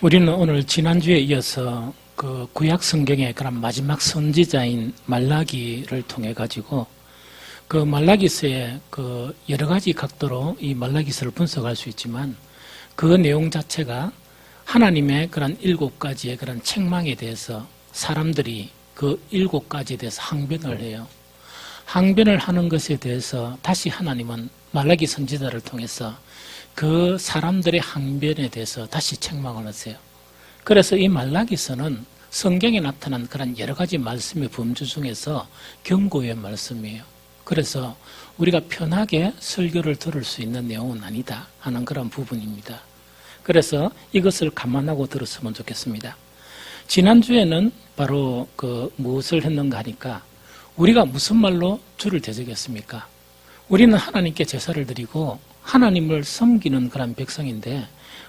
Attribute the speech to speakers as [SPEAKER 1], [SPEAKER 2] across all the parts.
[SPEAKER 1] 우리는 오늘 지난주에 이어서 그 구약 성경의 그런 마지막 선지자인 말라기를 통해 가지고 그 말라기서의 그 여러 가지 각도로 이 말라기서를 분석할 수 있지만 그 내용 자체가 하나님의 그런 7가지의 그런 책망에 대해서 사람들이 그 7가지에 대해서 항변을 해요. 항변을 하는 것에 대해서 다시 하나님은 말라기 선지자를 통해서 그 사람들의 항변에 대해서 다시 책망을 하세요. 그래서 이 말라기서는 성경에 나타난 그런 여러 가지 말씀의 범주 중에서 경고의 말씀이에요. 그래서 우리가 편하게 설교를 들을 수 있는 내용은 아니다 하는 그런 부분입니다. 그래서 이것을 감안하고 들었으면 좋겠습니다. 지난주에는 바로 무엇을 했는가 하니까 우리가 무슨 말로 주를 대적했습니까? 우리는 하나님께 제사를 드리고 하나님을 섬기는 그런 백성인데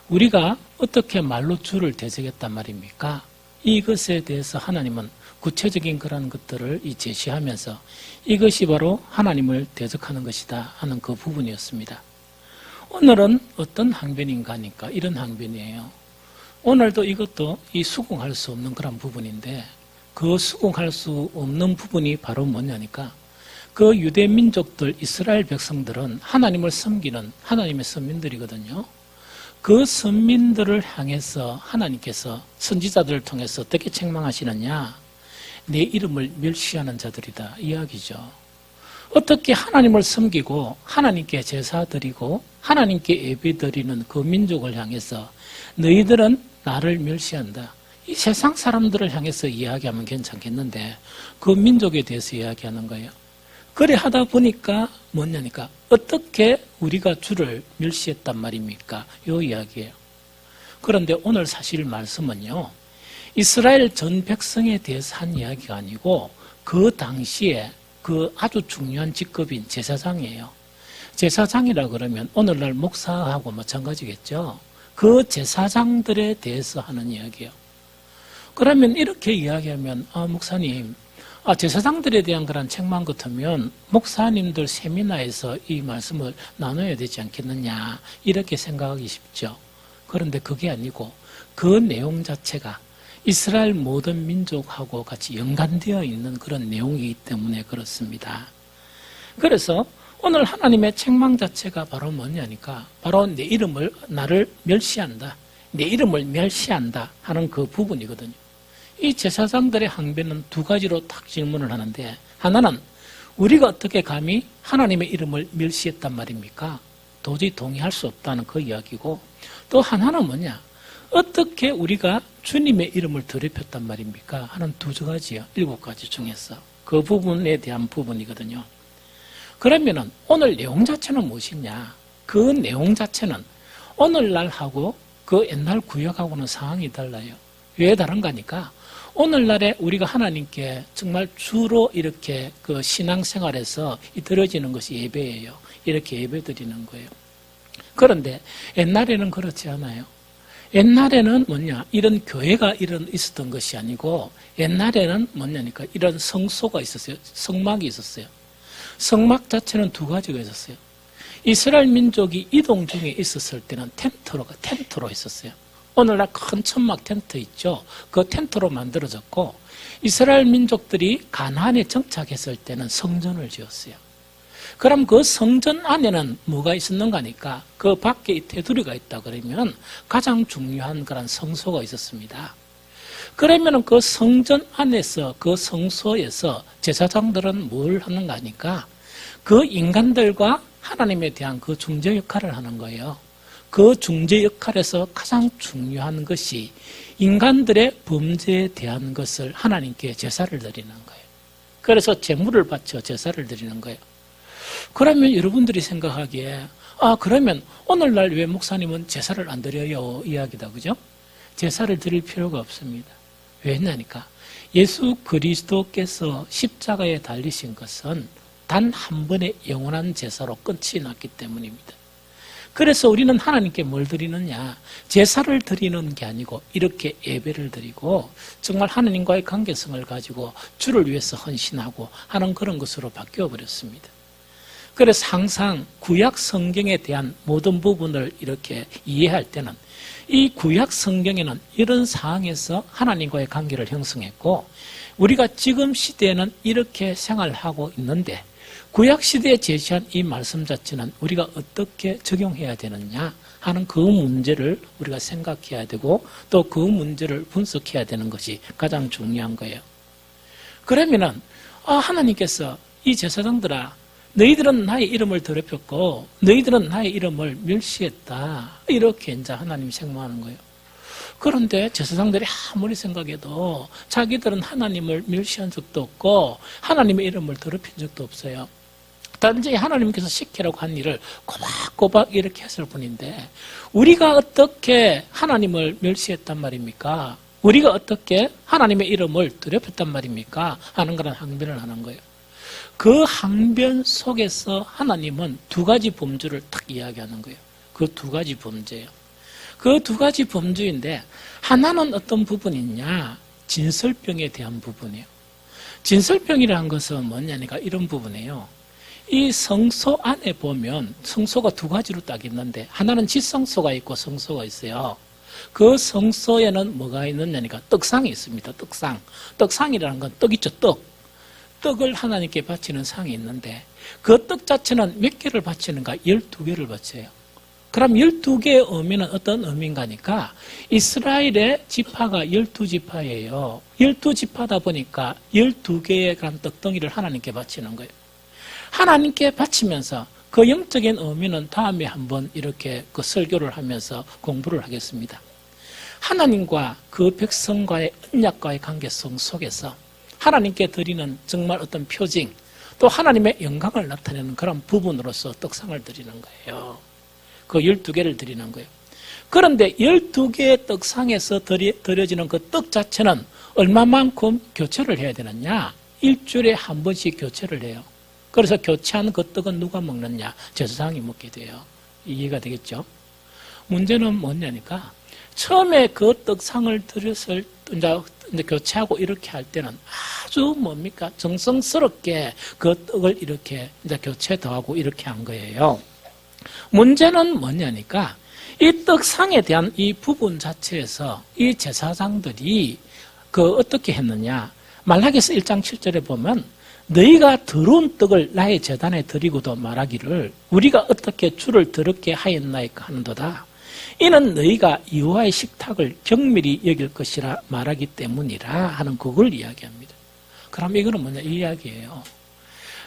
[SPEAKER 1] 우리가 어떻게 말로 주를 대적했단 말입니까? 이것에 대해서 하나님은 구체적인 그런 것들을 제시하면서 이것이 바로 하나님을 대적하는 것이다 하는 그 부분이었습니다. 오늘은 어떤 항변인가 하니까 이런 항변이에요. 오늘도 이것도 이 수긍할 수 없는 그런 부분인데 그 수긍할 수 없는 부분이 바로 뭐냐니까 그 유대 민족들 이스라엘 백성들은 하나님을 섬기는 하나님의 선민들이거든요. 그 선민들을 향해서 하나님께서 선지자들을 통해서 어떻게 책망하시느냐? 내 이름을 멸시하는 자들이다 이야기죠. 어떻게 하나님을 섬기고 하나님께 제사 드리고 하나님께 예배 드리는 그 민족을 향해서 너희들은 나를 멸시한다. 이 세상 사람들을 향해서 이야기하면 괜찮겠는데 그 민족에 대해서 이야기하는 거예요. 그래 하다 보니까 뭐냐니까 어떻게 우리가 주를 멸시했단 말입니까? 이 이야기예요. 그런데 오늘 사실 말씀은요. 이스라엘 전 백성에 대해서 한 이야기가 아니고 그 당시에 그 아주 중요한 직급인 제사장이에요. 제사장이라 그러면 오늘날 목사하고 마찬가지겠죠. 그 제사장들에 대해서 하는 이야기예요. 그러면 이렇게 이야기하면 목사님 제사장들에 대한 그런 책망 같으면 목사님들 세미나에서 이 말씀을 나눠야 되지 않겠느냐 이렇게 생각하기 쉽죠. 그런데 그게 아니고 그 내용 자체가 이스라엘 모든 민족하고 같이 연관되어 있는 그런 내용이기 때문에 그렇습니다. 그래서 오늘 하나님의 책망 자체가 바로 뭐냐니까 바로 내 이름을 나를 멸시한다. 내 이름을 멸시한다 하는 그 부분이거든요. 이 제사장들의 항변은 2가지로 딱 질문을 하는데 하나는 우리가 어떻게 감히 하나님의 이름을 멸시했단 말입니까? 도저히 동의할 수 없다는 그 이야기고 또 하나는 뭐냐? 어떻게 우리가 주님의 이름을 더럽혔단 말입니까? 하는 2가지요. 7가지 중에서 그 부분에 대한 부분이거든요. 그러면은 오늘 내용 자체는 무엇이냐? 그 내용 자체는 오늘날하고 그 옛날 구약하고는 상황이 달라요. 왜 다른가 하니까 오늘날에 우리가 하나님께 정말 주로 이렇게 그 신앙생활에서 드려지는 것이 예배예요. 이렇게 예배 드리는 거예요. 그런데 옛날에는 그렇지 않아요. 옛날에는 뭐냐 이런 교회가 있었던 것이 아니고 옛날에는 뭐냐니까 이런 성소가 있었어요. 성막이 있었어요. 성막 자체는 2가지가 있었어요. 이스라엘 민족이 이동 중에 있었을 때는 텐트로 있었어요. 오늘날 큰 천막 텐트 있죠. 그 텐트로 만들어졌고 이스라엘 민족들이 가나안에 정착했을 때는 성전을 지었어요. 그럼 그 성전 안에는 뭐가 있었는가 하니까 그 밖에 테두리가 있다 그러면 가장 중요한 그런 성소가 있었습니다. 그러면 그 성전 안에서 그 성소에서 제사장들은 뭘 하는가 하니까 그 인간들과 하나님에 대한 그 중재 역할을 하는 거예요. 그 중재 역할에서 가장 중요한 것이 인간들의 범죄에 대한 것을 하나님께 제사를 드리는 거예요. 그래서 제물을 바쳐 제사를 드리는 거예요. 그러면 여러분들이 생각하기에 그러면 오늘날 왜 목사님은 제사를 안 드려요? 이야기다. 그죠? 제사를 드릴 필요가 없습니다. 왜냐니까 예수 그리스도께서 십자가에 달리신 것은 단 한 번의 영원한 제사로 끝이 났기 때문입니다. 그래서 우리는 하나님께 뭘 드리느냐? 제사를 드리는 게 아니고 이렇게 예배를 드리고 정말 하나님과의 관계성을 가지고 주를 위해서 헌신하고 하는 그런 것으로 바뀌어 버렸습니다. 그래서 항상 구약 성경에 대한 모든 부분을 이렇게 이해할 때는 이 구약 성경에는 이런 상황에서 하나님과의 관계를 형성했고 우리가 지금 시대에는 이렇게 생활하고 있는데 구약 시대에 제시한 이 말씀 자체는 우리가 어떻게 적용해야 되느냐 하는 그 문제를 우리가 생각해야 되고 또 그 문제를 분석해야 되는 것이 가장 중요한 거예요. 그러면은 하나님께서 이 제사장들아 너희들은 나의 이름을 더럽혔고 너희들은 나의 이름을 멸시했다 이렇게 이제 하나님이 책망하는 거예요. 그런데 제사장들이 아무리 생각해도 자기들은 하나님을 멸시한 적도 없고 하나님의 이름을 더럽힌 적도 없어요. 단지 하나님께서 시키라고 한 일을 꼬박꼬박 이렇게 했을 뿐인데 우리가 어떻게 하나님을 멸시했단 말입니까? 우리가 어떻게 하나님의 이름을 더럽혔단 말입니까? 하는 그런 항변을 하는 거예요. 그 항변 속에서 하나님은 두 가지 범주를 딱 이야기하는 거예요. 그 두 가지 범죄예요. 그 두 가지 범주인데 하나는 어떤 부분이냐? 진설병에 대한 부분이에요. 진설병이라는 것은 뭐냐니까 이런 부분이에요. 이 성소 안에 보면 성소가 두 가지로 딱 있는데 하나는 지성소가 있고 성소가 있어요. 그 성소에는 뭐가 있느냐니까 떡상이 있습니다. 떡상. 떡상이라는 건 떡 있죠. 떡을 하나님께 바치는 상이 있는데 그 떡 자체는 몇 개를 바치는가? 12개를 바쳐요. 그럼 12개의 의미는 어떤 의미인가니까 이스라엘의 지파가 12지파예요. 12지파다 보니까 12개의 그런 떡덩이를 하나님께 바치는 거예요. 하나님께 바치면서 그 영적인 의미는 다음에 한번 이렇게 그 설교를 하면서 공부를 하겠습니다. 하나님과 그 백성과의 언약과의 관계성 속에서 하나님께 드리는 정말 어떤 표징 또 하나님의 영광을 나타내는 그런 부분으로서 떡상을 드리는 거예요. 그 12개를 드리는 거예요. 그런데 12개의 떡상에서 드려지는 그 떡 자체는 얼마만큼 교체를 해야 되느냐? 일주일에 한 번씩 교체를 해요. 그래서 교체한 그 떡은 누가 먹느냐? 제사장이 먹게 돼요. 이해가 되겠죠? 문제는 뭐냐니까 처음에 그 떡상을 드렸을 이제 교체하고 이렇게 할 때는 아주 뭡니까? 정성스럽게 그 떡을 이렇게 이제 교체 더하고 이렇게 한 거예요. 문제는 뭐냐니까 이 떡상에 대한 이 부분 자체에서 이 제사장들이 그 어떻게 했느냐? 말라기서 1장 7절에 보면 너희가 더러운 떡을 나의 제단에 드리고도 말하기를 우리가 어떻게 주를 더럽게 하였나이까 하는도다. 이는 너희가 여호와의 식탁을 경밀히 여길 것이라 말하기 때문이라 하는 그걸 이야기합니다. 그럼 이거는 뭐냐? 이 이야기예요.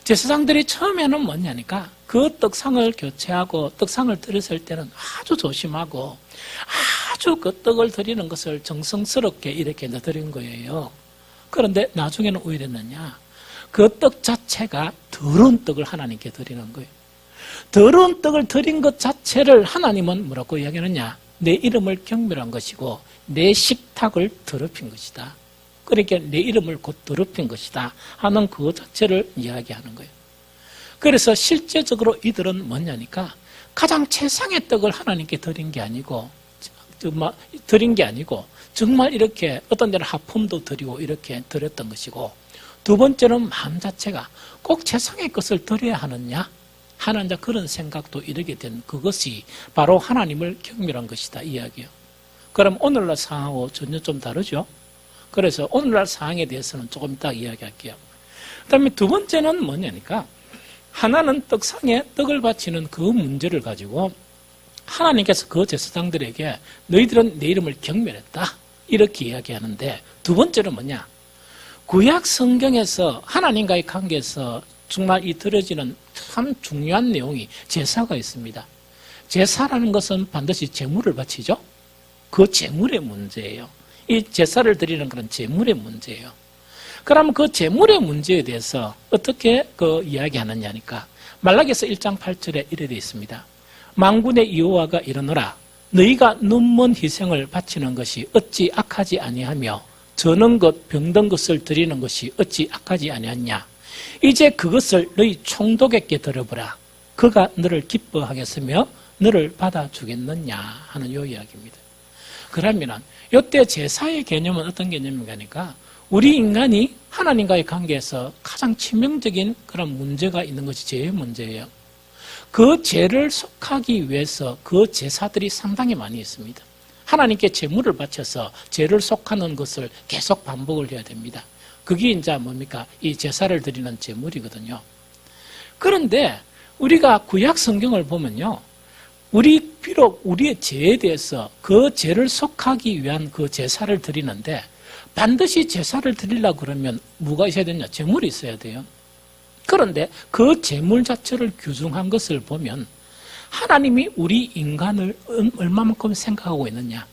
[SPEAKER 1] 제사장들이 처음에는 뭐냐니까 그 떡상을 교체하고 떡상을 드렸을 때는 아주 조심하고 아주 그 떡을 드리는 것을 정성스럽게 이렇게 드린 거예요. 그런데 나중에는 왜 이랬느냐? 그 떡 자체가 더러운 떡을 하나님께 드리는 거예요. 더러운 떡을 드린 것 자체를 하나님은 뭐라고 이야기하느냐? 내 이름을 경멸한 것이고 내 식탁을 더럽힌 것이다. 그러니까 내 이름을 곧 더럽힌 것이다 하는 그 자체를 이야기하는 거예요. 그래서 실제적으로 이들은 뭐냐니까 가장 최상의 떡을 하나님께 드린 게 아니고 정말 이렇게 어떤 데는 하품도 드리고 이렇게 드렸던 것이고 두 번째는 마음 자체가 꼭 최상의 것을 드려야 하느냐 하는 그런 생각도 이르게 된 그것이 바로 하나님을 경멸한 것이다 이야기예요. 그럼 오늘날 상황하고 전혀 좀 다르죠? 그래서 오늘날 상황에 대해서는 조금 이따 이야기할게요. 그 다음에 두 번째는 뭐냐니까 하나는 떡상에 떡을 바치는 그 문제를 가지고 하나님께서 그 제사장들에게 너희들은 내 이름을 경멸했다 이렇게 이야기하는데 두 번째는 뭐냐? 구약 성경에서 하나님과의 관계에서 정말 이 드려지는 참 중요한 내용이 제사가 있습니다. 제사라는 것은 반드시 제물을 바치죠. 그 제물의 문제예요. 이 제사를 드리는 그런 제물의 문제예요. 그러면 그 제물의 문제에 대해서 어떻게 그 이야기하느냐니까 말라기서 1장 8절에 이래 되어 있습니다. 만군의 여호와가 이르노라 너희가 눈먼 희생을 바치는 것이 어찌 악하지 아니하며 저는 것 병든 것을 드리는 것이 어찌 악하지 아니하냐 이제 그것을 너희 총독에게 들어보라 그가 너를 기뻐하겠으며 너를 받아주겠느냐 하는 요 이야기입니다. 그러면 이때 제사의 개념은 어떤 개념인가니까 우리 인간이 하나님과의 관계에서 가장 치명적인 그런 문제가 있는 것이 죄의 문제예요. 그 죄를 속하기 위해서 그 제사들이 상당히 많이 있습니다. 하나님께 제물을 바쳐서 죄를 속하는 것을 계속 반복을 해야 됩니다. 그게 이제 뭡니까? 이 제사를 드리는 제물이거든요. 그런데 우리가 구약 성경을 보면요. 비록 우리의 죄에 대해서 그 죄를 속하기 위한 그 제사를 드리는데 반드시 제사를 드리려고 그러면 뭐가 있어야 되냐? 제물이 있어야 돼요. 그런데 그 제물 자체를 규정한 것을 보면 하나님이 우리 인간을 얼마만큼 생각하고 있느냐,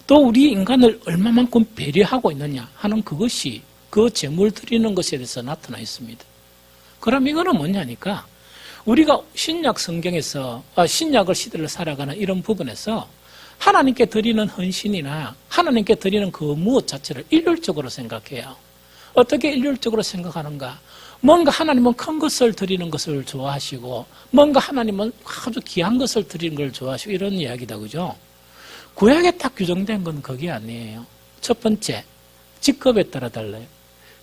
[SPEAKER 1] 또 우리 인간을 얼마만큼 배려하고 있느냐 하는 그것이 그 제물 드리는 것에 대해서 나타나 있습니다. 그럼 이거는 뭐냐니까 우리가 신약 성경에서 신약을 시대를 살아가는 이런 부분에서 하나님께 드리는 헌신이나 하나님께 드리는 그 무엇 자체를 일률적으로 생각해요. 어떻게 일률적으로 생각하는가? 뭔가 하나님은 큰 것을 드리는 것을 좋아하시고 뭔가 하나님은 아주 귀한 것을 드리는 걸 좋아하시고 이런 이야기다, 그죠? 구약에 딱 규정된 건 그게 아니에요. 첫 번째, 직급에 따라 달라요.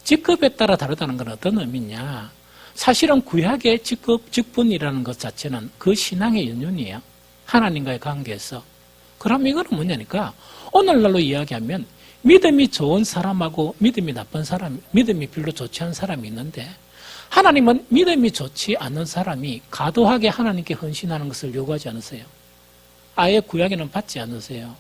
[SPEAKER 1] 직급에 따라 다르다는 건 어떤 의미냐? 사실은 구약의 직분이라는 것 자체는 그 신앙의 연륜이에요. 하나님과의 관계에서. 그럼 이거는 뭐냐니까 오늘날로 이야기하면 믿음이 좋은 사람하고 믿음이 나쁜 사람, 믿음이 별로 좋지 않은 사람이 있는데 하나님은 믿음이 좋지 않은 사람이 과도하게 하나님께 헌신하는 것을 요구하지 않으세요. 아예 구약에는 받지 않으세요.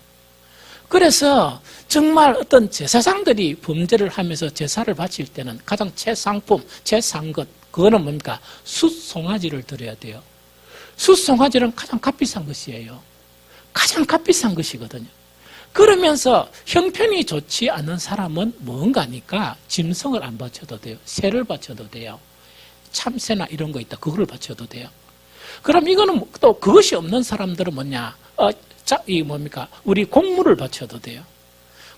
[SPEAKER 1] 그래서 정말 어떤 제사장들이 범죄를 하면서 제사를 바칠 때는 가장 최상품, 최상것, 그거는 뭡니까? 숫송아지를 드려야 돼요. 숫송아지는 가장 값비싼 것이에요. 가장 값비싼 것이거든요. 그러면서 형편이 좋지 않은 사람은 뭔가니까 짐승을 안 바쳐도 돼요. 새를 바쳐도 돼요. 참새나 이런 거 있다. 그거를 바쳐도 돼요. 그럼 이거는 또 그것이 없는 사람들은 뭐냐? 우리 곡물을 바쳐도 돼요.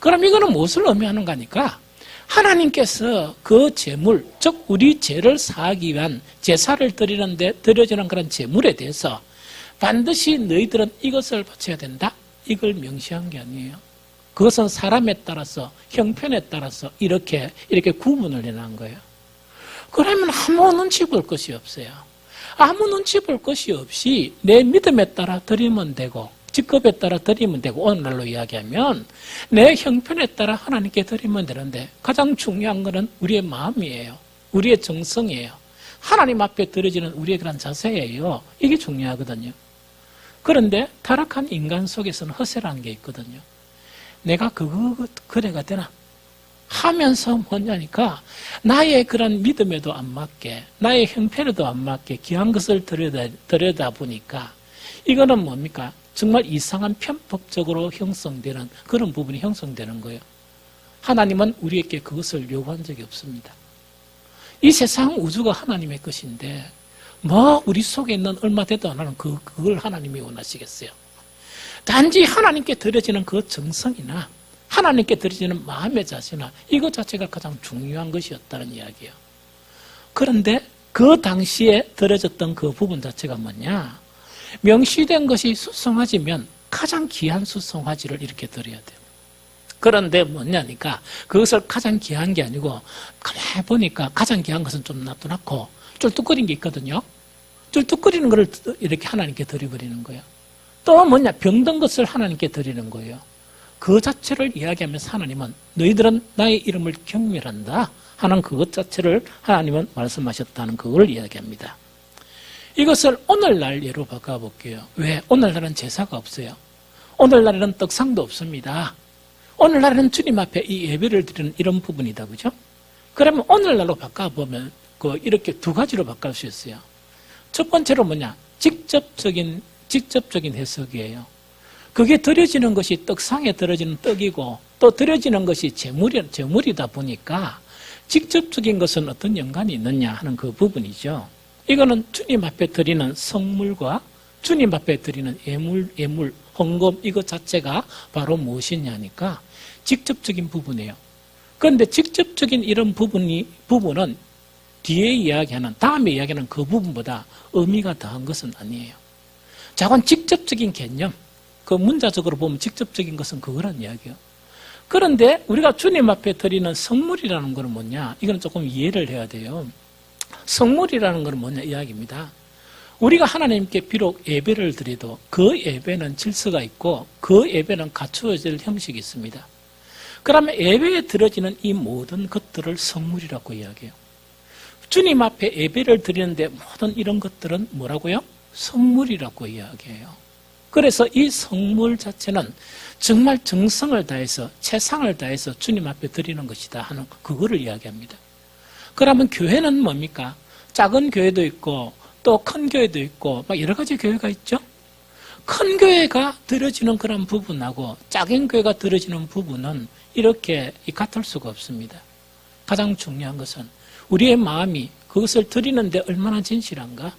[SPEAKER 1] 그럼 이거는 무엇을 의미하는가 하니까 하나님께서 그 제물, 즉 우리 죄를 사하기 위한 제사를 드리는데 드려지는 그런 제물에 대해서 반드시 너희들은 이것을 바쳐야 된다? 이걸 명시한 게 아니에요. 그것은 사람에 따라서, 형편에 따라서 이렇게 구분을 해놓은 거예요. 그러면 아무 눈치 볼 것이 없어요. 아무 눈치 볼 것이 없이 내 믿음에 따라 드리면 되고 직급에 따라 드리면 되고 오늘날로 이야기하면 내 형편에 따라 하나님께 드리면 되는데 가장 중요한 것은 우리의 마음이에요. 우리의 정성이에요. 하나님 앞에 드려지는 우리의 그런 자세예요. 이게 중요하거든요. 그런데 타락한 인간 속에서는 허세라는 게 있거든요. 내가 그래가 되나? 하면서 뭐냐니까 나의 그런 믿음에도 안 맞게 나의 형편에도 안 맞게 귀한 것을 들여다 보니까 이거는 뭡니까? 정말 이상한 편법적으로 형성되는 그런 부분이 형성되는 거예요. 하나님은 우리에게 그것을 요구한 적이 없습니다. 이 세상 우주가 하나님의 것인데 우리 속에 있는 얼마 되도 안 하는 그걸 하나님이 원하시겠어요. 단지 하나님께 드려지는 그 정성이나 하나님께 드려지는 마음의 자세나 이것 자체가 가장 중요한 것이었다는 이야기예요. 그런데 그 당시에 드려졌던 그 부분 자체가 뭐냐? 명시된 것이 숫송아지면 가장 귀한 숫송아지를 이렇게 드려야 돼요. 그런데 뭐냐니까 그것을 가장 귀한 게 아니고 가만히 보니까 가장 귀한 것은 좀 놔두놓고 쫄뚝거린 게 있거든요. 쫄뚝거리는 것을 이렇게 하나님께 드려버리는 거예요. 또 뭐냐? 병든 것을 하나님께 드리는 거예요. 그 자체를 이야기하면서 하나님은 너희들은 나의 이름을 경멸한다 하는 그것 자체를 하나님은 말씀하셨다는 그걸 이야기합니다. 이것을 오늘날 예로 바꿔볼게요. 왜? 오늘날은 제사가 없어요. 오늘날에는 떡상도 없습니다. 오늘날에는 주님 앞에 이 예배를 드리는 이런 부분이다, 그죠? 그러면 오늘날로 바꿔보면 이렇게 두 가지로 바꿀 수 있어요. 첫 번째로 뭐냐? 직접적인 해석이에요. 그게 드려지는 것이 떡상에 드려지는 떡이고 또 드려지는 것이 제물이다 보니까 직접적인 것은 어떤 연관이 있느냐 하는 그 부분이죠. 이거는 주님 앞에 드리는 성물과 주님 앞에 드리는 예물, 헌금 이것 자체가 바로 무엇이냐니까 직접적인 부분이에요. 그런데 직접적인 이런 부분은 뒤에 이야기하는 다음에 이야기하는 그 부분보다 의미가 더한 것은 아니에요. 자관 직접적인 개념, 그 문자적으로 보면 직접적인 것은 그거란 이야기예요. 그런데 우리가 주님 앞에 드리는 성물이라는 것은 뭐냐? 이건 조금 이해를 해야 돼요. 성물이라는 것은 뭐냐 이야기입니다. 우리가 하나님께 비록 예배를 드려도 그 예배는 질서가 있고 그 예배는 갖추어질 형식이 있습니다. 그러면 예배에 드려지는 이 모든 것들을 성물이라고 이야기해요. 주님 앞에 예배를 드리는데 모든 이런 것들은 뭐라고요? 성물이라고 이야기해요. 그래서 이 성물 자체는 정말 정성을 다해서 최상을 다해서 주님 앞에 드리는 것이다 하는 그거를 이야기합니다. 그러면 교회는 뭡니까? 작은 교회도 있고 또 큰 교회도 있고 막 여러 가지 교회가 있죠. 큰 교회가 드려지는 그런 부분하고 작은 교회가 드려지는 부분은 이렇게 같을 수가 없습니다. 가장 중요한 것은 우리의 마음이 그것을 드리는데 얼마나 진실한가?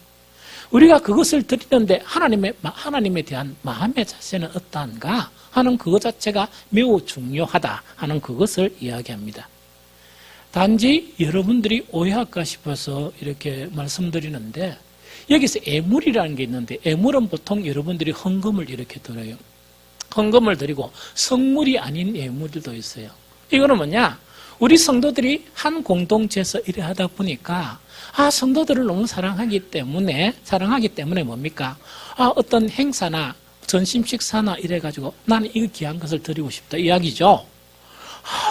[SPEAKER 1] 우리가 그것을 드리는데 하나님에 대한 마음의 자세는 어떠한가 하는 그것 자체가 매우 중요하다 하는 그것을 이야기합니다. 단지 여러분들이 오해할까 싶어서 이렇게 말씀드리는데 여기서 애물이라는 게 있는데 애물은 보통 여러분들이 헌금을 이렇게 드려요. 헌금을 드리고 성물이 아닌 애물도 있어요. 이거는 뭐냐? 우리 성도들이 한 공동체에서 일을 하다 보니까 성도들을 너무 사랑하기 때문에 뭡니까? 어떤 행사나 전심 식사나 이래가지고 나는 이 귀한 것을 드리고 싶다 이야기죠.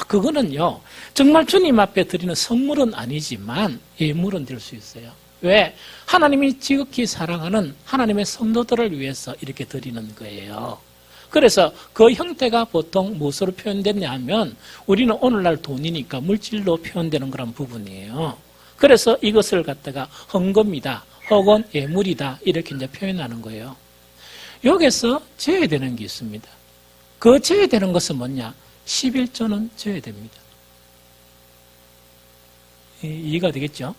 [SPEAKER 1] 그거는요 정말 주님 앞에 드리는 선물은 아니지만 예물은 될 수 있어요. 왜? 하나님이 지극히 사랑하는 하나님의 성도들을 위해서 이렇게 드리는 거예요. 그래서 그 형태가 보통 무엇으로 표현됐냐 하면 우리는 오늘날 돈이니까 물질로 표현되는 그런 부분이에요. 그래서 이것을 갖다가 헌금이다 혹은 예물이다 이렇게 이제 표현하는 거예요. 여기서 제외되는 게 있습니다. 그 제외되는 것은 뭐냐? 11조는 제외됩니다. 이해가 되겠죠?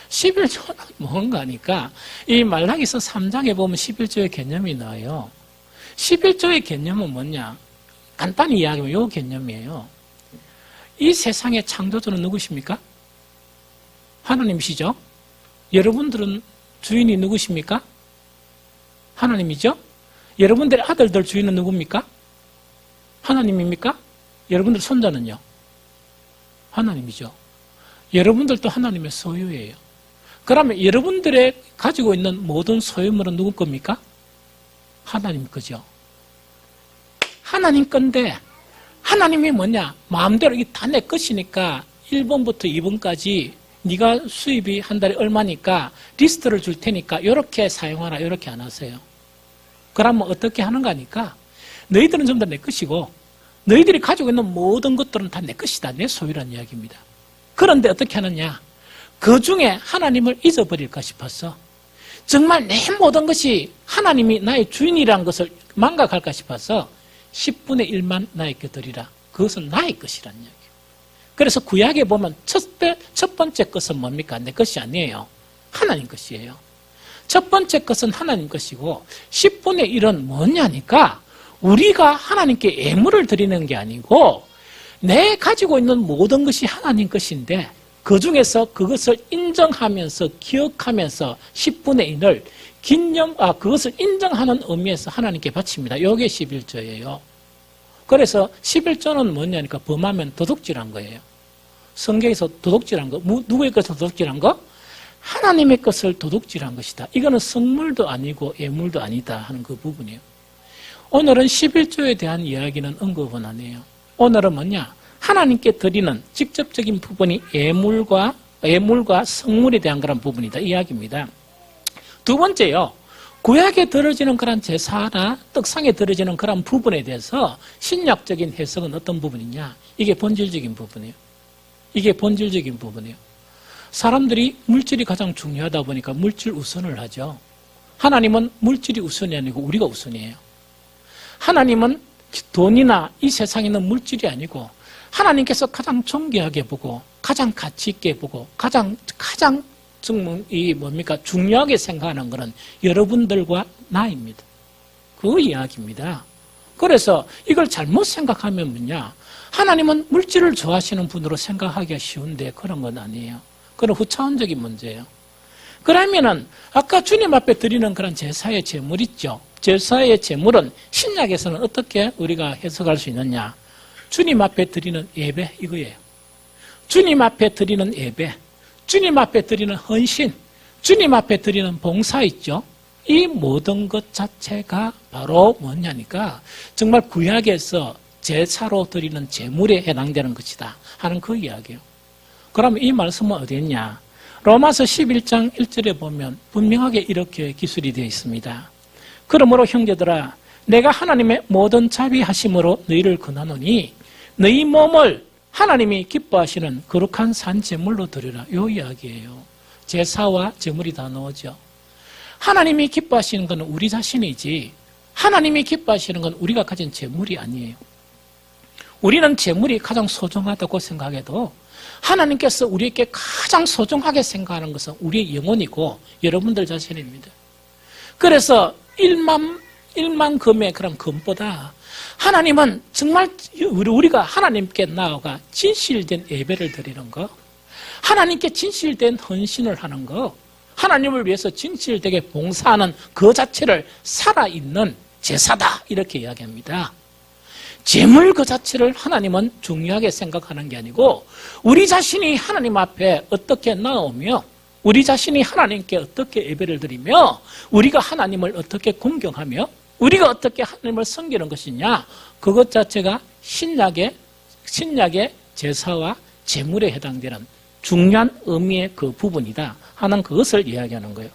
[SPEAKER 1] 11조는 뭔가 하니까 이 말라기서 3장에 보면 11조의 개념이 나와요. 11조의 개념은 뭐냐? 간단히 이야기하면 이 개념이에요. 이 세상의 창조주는 누구십니까? 하나님이시죠? 여러분들은 주인이 누구십니까? 하나님이죠? 여러분들의 아들들 주인은 누굽니까? 하나님입니까? 여러분들 손자는요? 하나님이죠. 여러분들도 하나님의 소유예요. 그러면 여러분들의 가지고 있는 모든 소유물은 누구 겁니까? 하나님 거죠. 하나님 건데 하나님이 뭐냐? 마음대로 이게 다 내 것이니까 1번부터 2번까지 네가 수입이 한 달에 얼마니까 리스트를 줄 테니까 이렇게 사용하라 이렇게 안 하세요. 그러면 어떻게 하는가 하니까 너희들은 전부 다 내 것이고 너희들이 가지고 있는 모든 것들은 다 내 것이다. 내 소유란 이야기입니다. 그런데 어떻게 하느냐? 그 중에 하나님을 잊어버릴까 싶어서 정말 내 모든 것이 하나님이 나의 주인이라는 것을 망각할까 싶어서 10분의 1만 나에게 드리라. 그것은 나의 것이란 이야기예요. 그래서 구약에 보면 첫 번째 것은 뭡니까? 내 것이 아니에요. 하나님 것이에요. 첫 번째 것은 하나님 것이고 10분의 1은 뭐냐니까 우리가 하나님께 예물을 드리는 게 아니고 내 가지고 있는 모든 것이 하나님 것인데 그 중에서 그것을 인정하면서 기억하면서 10분의 1을 그것을 인정하는 의미에서 하나님께 바칩니다. 이게 11조예요. 그래서 11조는 뭐냐니까 범하면 도둑질한 거예요. 성경에서 도둑질한 거. 누구의 것을 도둑질한 거? 하나님의 것을 도둑질한 것이다. 이거는 성물도 아니고 예물도 아니다 하는 그 부분이에요. 오늘은 11조에 대한 이야기는 언급은 안 해요. 오늘은 뭐냐? 하나님께 드리는 직접적인 부분이 예물과 성물에 대한 그런 부분이다. 이야기입니다. 두 번째요. 구약에 드려지는 그런 제사나 떡상에 드려지는 그런 부분에 대해서 신약적인 해석은 어떤 부분이냐? 이게 본질적인 부분이에요. 이게 본질적인 부분이에요. 사람들이 물질이 가장 중요하다 보니까 물질 우선을 하죠. 하나님은 물질이 우선이 아니고 우리가 우선이에요. 하나님은 돈이나 이 세상에 있는 물질이 아니고 하나님께서 가장 존귀하게 보고 가장 가치 있게 보고 가장 중요하게 생각하는 것은 여러분들과 나입니다. 그 이야기입니다. 그래서 이걸 잘못 생각하면 뭐냐? 하나님은 물질을 좋아하시는 분으로 생각하기가 쉬운데 그런 건 아니에요. 그건 후차원적인 문제예요. 그러면은 아까 주님 앞에 드리는 그런 제사의 제물 있죠. 제사의 제물은 신약에서는 어떻게 우리가 해석할 수 있느냐? 주님 앞에 드리는 예배 이거예요. 주님 앞에 드리는 예배, 주님 앞에 드리는 헌신, 주님 앞에 드리는 봉사 있죠. 이 모든 것 자체가 바로 뭐냐니까 정말 구약에서 제사로 드리는 제물에 해당되는 것이다 하는 그 이야기예요. 그럼 이 말씀은 어디 있냐? 로마서 11장 1절에 보면 분명하게 이렇게 기술이 되어 있습니다. 그러므로 형제들아 내가 하나님의 모든 자비하심으로 너희를 권하노니 너희 몸을 하나님이 기뻐하시는 거룩한 산 제물로 드리라. 이 이야기예요. 제사와 제물이 다 나오죠. 하나님이 기뻐하시는 것은 우리 자신이지 하나님이 기뻐하시는 건 우리가 가진 제물이 아니에요. 우리는 제물이 가장 소중하다고 생각해도 하나님께서 우리에게 가장 소중하게 생각하는 것은 우리의 영혼이고 여러분들 자신입니다. 그래서 1만 금의 그런 금보다 하나님은 정말 우리가 하나님께 나아가 진실된 예배를 드리는 것, 하나님께 진실된 헌신을 하는 것, 하나님을 위해서 진실되게 봉사하는 그 자체를 살아있는 제사다 이렇게 이야기합니다. 제물 그 자체를 하나님은 중요하게 생각하는 게 아니고 우리 자신이 하나님 앞에 어떻게 나오며 우리 자신이 하나님께 어떻게 예배를 드리며 우리가 하나님을 어떻게 공경하며 우리가 어떻게 하나님을 섬기는 것이냐, 그것 자체가 신약의 제사와 제물에 해당되는 중요한 의미의 그 부분이다 하는 그것을 이야기하는 거예요.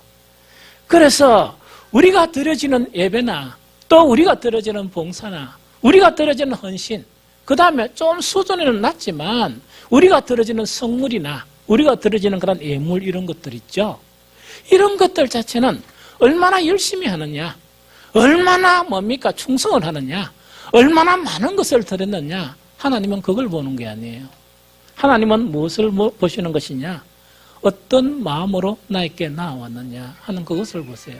[SPEAKER 1] 그래서 우리가 드려지는 예배나 또 우리가 드려지는 봉사나 우리가 드려지는 헌신, 그 다음에 좀 수준에는 낮지만 우리가 드려지는 성물이나 우리가 드려지는 그런 예물 이런 것들 있죠. 이런 것들 자체는 얼마나 열심히 하느냐, 얼마나 충성을 하느냐, 얼마나 많은 것을 드렸느냐, 하나님은 그걸 보는 게 아니에요. 하나님은 무엇을 보시는 것이냐, 어떤 마음으로 나에게 나왔느냐 하는 그것을 보세요.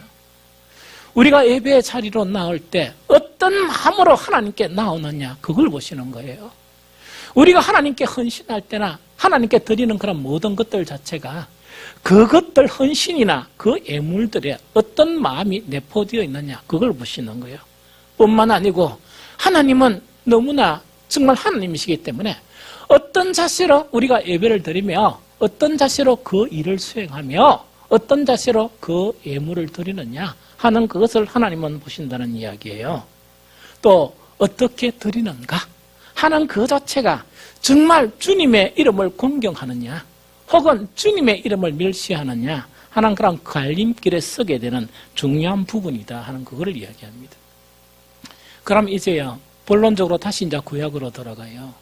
[SPEAKER 1] 우리가 예배의 자리로 나올 때 어떤 마음으로 하나님께 나오느냐, 그걸 보시는 거예요. 우리가 하나님께 헌신할 때나 하나님께 드리는 그런 모든 것들 자체가 그것들 헌신이나 그 예물들에 어떤 마음이 내포되어 있느냐, 그걸 보시는 거예요. 뿐만 아니고 하나님은 너무나 정말 하나님이시기 때문에 어떤 자세로 우리가 예배를 드리며 어떤 자세로 그 일을 수행하며 어떤 자세로 그 예물을 드리느냐 하는 그것을 하나님은 보신다는 이야기예요. 또 어떻게 드리는가 하는 그 자체가 정말 주님의 이름을 공경하느냐 혹은 주님의 이름을 멸시하느냐 하는 그런 갈림길에 서게 되는 중요한 부분이다 하는 그거를 이야기합니다. 그럼 이제요, 본론적으로 다시 이제 구약으로 돌아가요.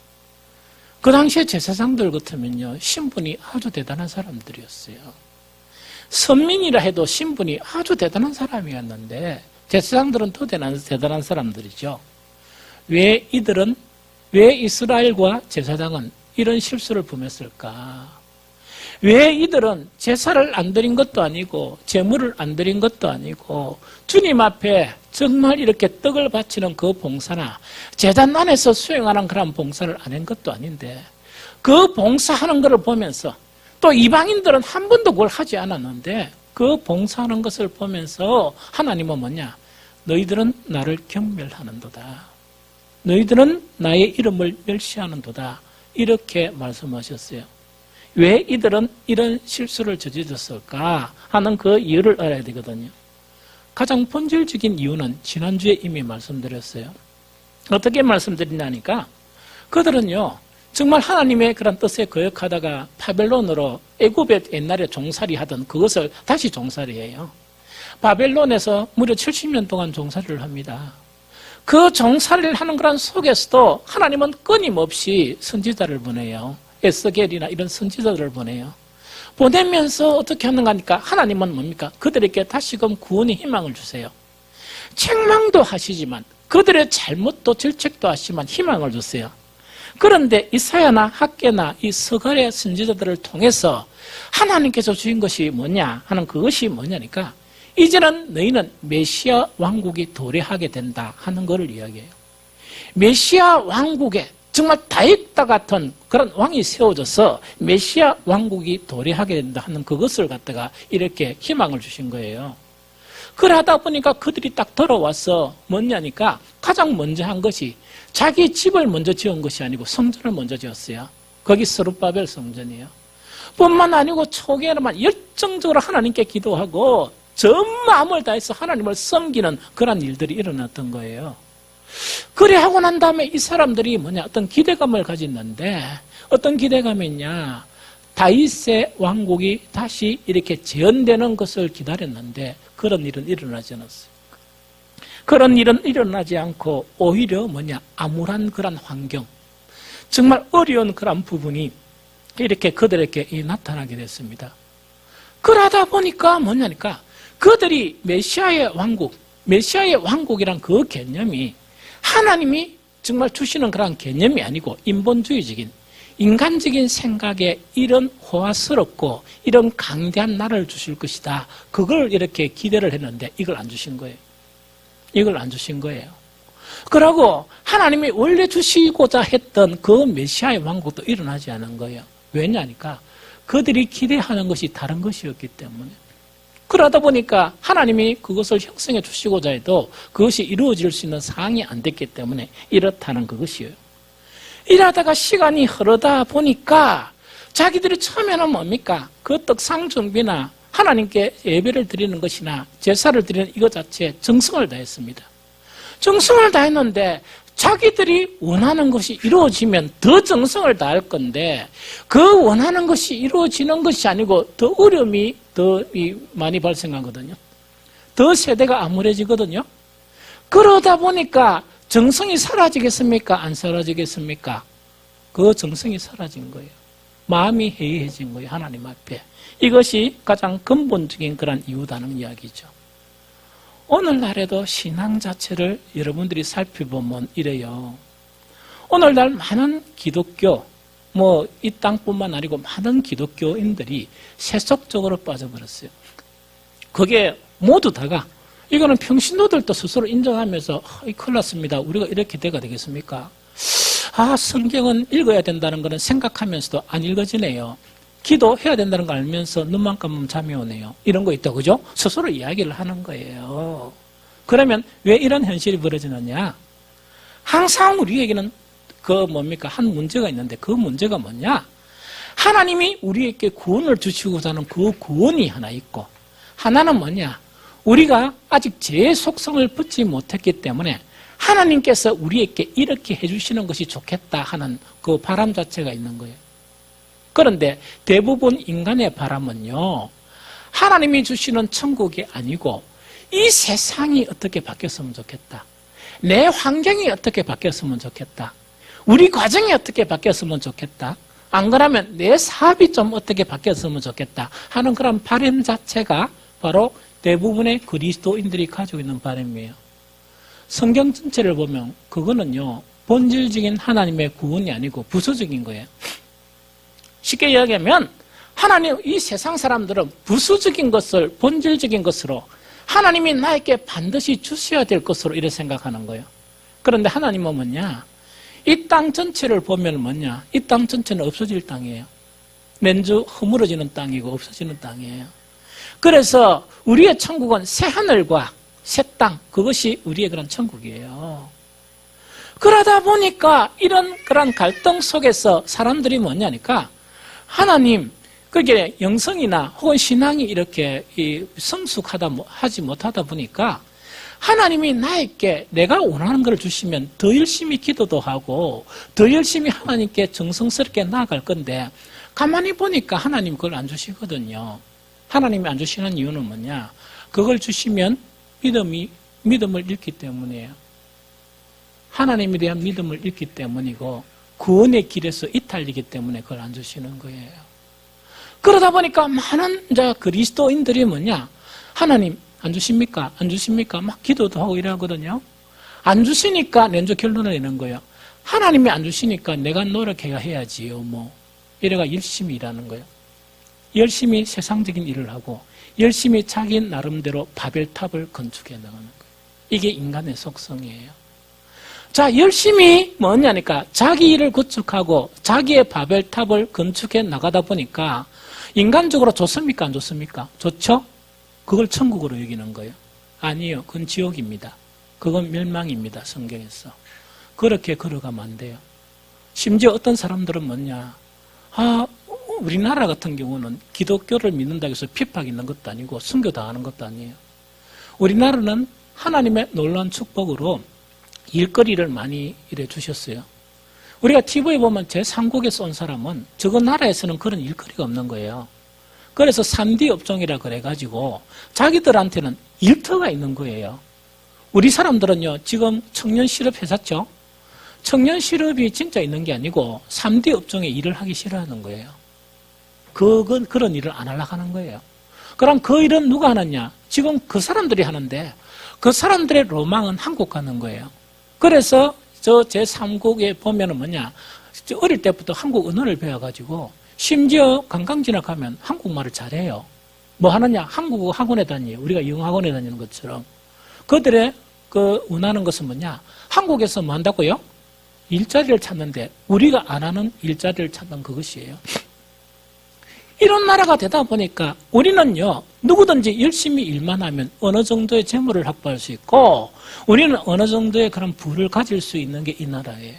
[SPEAKER 1] 그 당시에 제사장들 같으면요, 신분이 아주 대단한 사람들이었어요. 선민이라 해도 신분이 아주 대단한 사람이었는데 제사장들은 더 대단한 사람들이죠. 왜 이스라엘과 제사장은 이런 실수를 범했을까? 왜 이들은 제사를 안 드린 것도 아니고 제물을 안 드린 것도 아니고 주님 앞에 정말 이렇게 떡을 바치는 그 봉사나 제단 안에서 수행하는 그런 봉사를 안 한 것도 아닌데 그 봉사하는 것을 보면서 또 이방인들은 한 번도 그걸 하지 않았는데 그 봉사하는 것을 보면서 하나님은 뭐냐? 너희들은 나를 경멸하는도다. 너희들은 나의 이름을 멸시하는도다. 이렇게 말씀하셨어요. 왜 이들은 이런 실수를 저질렀을까 하는 그 이유를 알아야 되거든요. 가장 본질적인 이유는 지난주에 이미 말씀드렸어요. 어떻게 말씀드리냐니까 그들은요, 정말 하나님의 그런 뜻에 거역하다가 바벨론으로 애굽에 옛날에 종살이 하던 그것을 다시 종살이해요. 바벨론에서 무려 70년 동안 종살이를 합니다. 그 종살이를 하는 그런 속에서도 하나님은 끊임없이 선지자를 보내요. 에스겔이나 이런 선지자들을 보내요. 보내면서 어떻게 하는가 하니까 하나님은 뭡니까? 그들에게 다시금 구원의 희망을 주세요. 책망도 하시지만 그들의 잘못도 질책도 하시지만 희망을 주세요. 그런데 이사야나 학개나 이 서갈의 선지자들을 통해서 하나님께서 주신 것이 뭐냐 하는 그것이 뭐냐니까 이제는 너희는 메시아 왕국이 도래하게 된다 하는 것을 이야기해요. 메시아 왕국에 정말 다윗과 같은 그런 왕이 세워져서 메시아 왕국이 도래하게 된다 하는 그것을 갖다가 이렇게 희망을 주신 거예요. 그러다 보니까 그들이 딱 들어와서 뭐냐니까 가장 먼저 한 것이 자기 집을 먼저 지은 것이 아니고 성전을 먼저 지었어요. 거기 스룹바벨 성전이에요. 뿐만 아니고 초기에는 열정적으로 하나님께 기도하고 전 마음을 다해서 하나님을 섬기는 그런 일들이 일어났던 거예요. 그래 하고 난 다음에 이 사람들이 어떤 기대감을 가졌는데, 어떤 기대감이냐, 다윗의 왕국이 다시 이렇게 재현되는 것을 기다렸는데 그런 일은 일어나지 않았어요. 그런 일은 일어나지 않고 오히려 암울한 그런 환경, 정말 어려운 그런 부분이 이렇게 그들에게 나타나게 됐습니다. 그러다 보니까 그들이 메시아의 왕국이란 그 개념이 하나님이 정말 주시는 그런 개념이 아니고 인본주의적인 인간적인 생각에 이런 호화스럽고 이런 강대한 나라를 주실 것이다. 그걸 이렇게 기대를 했는데 이걸 안 주신 거예요. 이걸 안 주신 거예요. 그러고 하나님이 원래 주시고자 했던 그 메시아의 왕국도 일어나지 않은 거예요. 왜냐니까 그들이 기대하는 것이 다른 것이었기 때문에. 그러다 보니까 하나님이 그것을 형성해 주시고자 해도 그것이 이루어질 수 있는 상황이 안 됐기 때문에 이렇다는 그것이에요. 이러다가 시간이 흐르다 보니까 자기들이 처음에는 뭡니까? 그 떡상 준비나 하나님께 예배를 드리는 것이나 제사를 드리는 이것 자체에 정성을 다했습니다. 정성을 다했는데 자기들이 원하는 것이 이루어지면 더 정성을 다할 건데 그 원하는 것이 이루어지는 것이 아니고 더 어려움이 더 많이 발생하거든요. 더 세대가 암울해지거든요. 그러다 보니까 정성이 사라지겠습니까? 안 사라지겠습니까? 그 정성이 사라진 거예요. 마음이 해이해진 거예요. 하나님 앞에. 이것이 가장 근본적인 그런 이유다는 이야기죠. 오늘날에도 신앙 자체를 여러분들이 살펴보면 이래요. 오늘날 많은 기독교, 이 땅뿐만 아니고 많은 기독교인들이 세속적으로 빠져버렸어요. 그게 모두 다가 이거는 평신도들도 스스로 인정하면서 큰일 났습니다. 우리가 이렇게 돼가 되겠습니까? 성경은 읽어야 된다는 것은 생각하면서도 안 읽어지네요. 기도해야 된다는 걸 알면서 눈만 감으면 잠이 오네요. 이런 거 있다, 그죠? 스스로 이야기를 하는 거예요. 그러면 왜 이런 현실이 벌어지느냐? 항상 우리에게는 한 문제가 있는데 그 문제가 뭐냐? 하나님이 우리에게 구원을 주시고자 하는 그 구원이 하나 있고, 하나는 뭐냐? 우리가 아직 죄의 속성을 벗지 못했기 때문에 하나님께서 우리에게 이렇게 해주시는 것이 좋겠다 하는 그 바람 자체가 있는 거예요. 그런데 대부분 인간의 바람은요, 하나님이 주시는 천국이 아니고 이 세상이 어떻게 바뀌었으면 좋겠다. 내 환경이 어떻게 바뀌었으면 좋겠다. 우리 과정이 어떻게 바뀌었으면 좋겠다. 안 그러면 내 사업이 좀 어떻게 바뀌었으면 좋겠다 하는 그런 바람 자체가 바로 대부분의 그리스도인들이 가지고 있는 바람이에요. 성경 전체를 보면 그거는요, 본질적인 하나님의 구원이 아니고 부수적인 거예요. 쉽게 이야기하면 하나님, 이 세상 사람들은 부수적인 것을 본질적인 것으로 하나님이 나에게 반드시 주셔야 될 것으로 이렇게 생각하는 거예요. 그런데 하나님은 뭐냐? 이 땅 전체를 보면 이 땅 전체는 없어질 땅이에요. 맨주 허물어지는 땅이고 없어지는 땅이에요. 그래서 우리의 천국은 새 하늘과 새 땅, 그것이 우리의 그런 천국이에요. 그러다 보니까 이런 그런 갈등 속에서 사람들이 뭐냐니까 하나님, 그게 영성이나 혹은 신앙이 이렇게 하지 못하다 보니까 하나님이 나에게 내가 원하는 걸 주시면 더 열심히 기도도 하고 더 열심히 하나님께 정성스럽게 나아갈 건데 가만히 보니까 하나님 그걸 안 주시거든요. 하나님이 안 주시는 이유는 뭐냐? 그걸 주시면 믿음을 잃기 때문이에요. 하나님에 대한 믿음을 잃기 때문이고 구원의 길에서 이탈리기 때문에 그걸 안 주시는 거예요. 그러다 보니까 많은 그리스도인들이 뭐냐? 하나님 안 주십니까? 안 주십니까? 막 기도도 하고 이러거든요. 안 주시니까 렌즈 결론을 내는 거예요. 하나님이 안 주시니까 내가 노력해야 해야지요. 이래가 열심히 일하는 거예요. 열심히 세상적인 일을 하고 열심히 자기 나름대로 바벨탑을 건축해 나가는 거예요. 이게 인간의 속성이에요. 열심히 뭐냐니까 자기 일을 구축하고 자기의 바벨탑을 건축해 나가다 보니까 인간적으로 좋습니까? 안 좋습니까? 좋죠? 그걸 천국으로 여기는 거예요. 아니요. 그건 지옥입니다. 그건 멸망입니다. 성경에서. 그렇게 걸어가면 안 돼요. 심지어 어떤 사람들은 뭐냐? 우리나라 같은 경우는 기독교를 믿는다고 해서 핍박 있는 것도 아니고 순교당하는 것도 아니에요. 우리나라는 하나님의 놀라운 축복으로 일거리를 많이 일해 주셨어요. 우리가 TV에 보면 제3국에서 온 사람은 저거 나라에서는 그런 일거리가 없는 거예요. 그래서 3D 업종이라 그래가지고 자기들한테는 일터가 있는 거예요. 우리 사람들은요, 지금 청년 실업 회사죠? 청년 실업이 진짜 있는 게 아니고 3D 업종에 일을 하기 싫어하는 거예요. 그런 일을 안 하려고 하는 거예요. 그럼 그 일은 누가 하느냐? 지금 그 사람들이 하는데 그 사람들의 로망은 한국 가는 거예요. 그래서 저 제3국에 보면은 뭐냐? 어릴 때부터 한국 언어를 배워가지고 심지어 관광지나 가면 한국말을 잘해요. 뭐 하느냐? 한국어 학원에 다니요. 우리가 영어 학원에 다니는 것처럼. 그들의 원하는 것은 뭐냐? 한국에서 뭐 한다고요? 일자리를 찾는데 우리가 안 하는 일자리를 찾는 그것이에요. 이런 나라가 되다 보니까 우리는요, 누구든지 열심히 일만 하면 어느 정도의 재물을 확보할 수 있고 우리는 어느 정도의 그런 부를 가질 수 있는 게 이 나라예요.